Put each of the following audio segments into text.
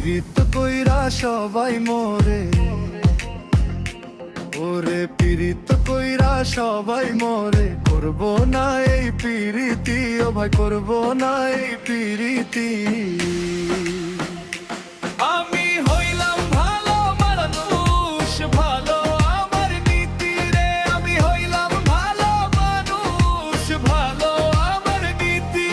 পীড়িত কইরা সবাই মরে, ওরে পীড়িত কইরা সবাই মরে। করব না এই পীড়িতি, ও ভাই করব না এই পীড়িতি। আমি হইলাম ভালো মানুষ, ভালো আমার নীতি রে। আমি হইলাম ভালো মানুষ, ভালো আমার নীতি।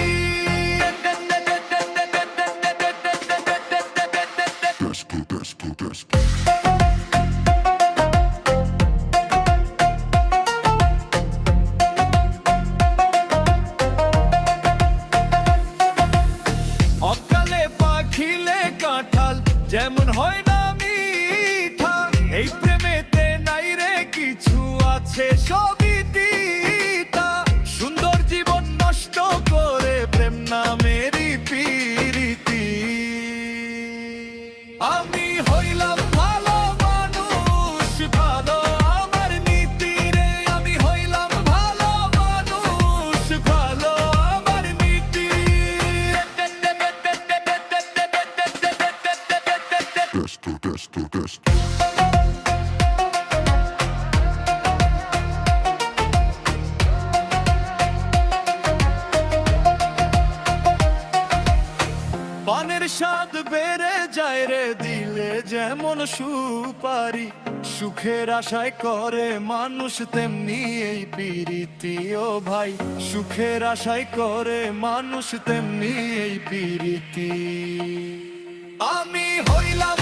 অকালে পাখিলে কাঁঠাল যেমন হয় না মিঠা, এই প্রেমেতে নাই রে কিছু, আছে সবই তিতা। সুন্দর জীবন নষ্ট করে প্রেম নামেরই পীড়িতি। আমি হইলাম ভালো মানুষ, ভালো আমার নীতি রে। আমি হইলাম ভালো মানুষ, ভালো আমার নীতি। পানের স্বাদ বেড়ে যায় রে দিলে যেমন সুপারি। সুখের আশায় করে মানুষ তেমনি এই পীড়িতি, ও ভাই সুখের আশায় করে মানুষ তেমনি এই পীড়িতি। আমি হইলাম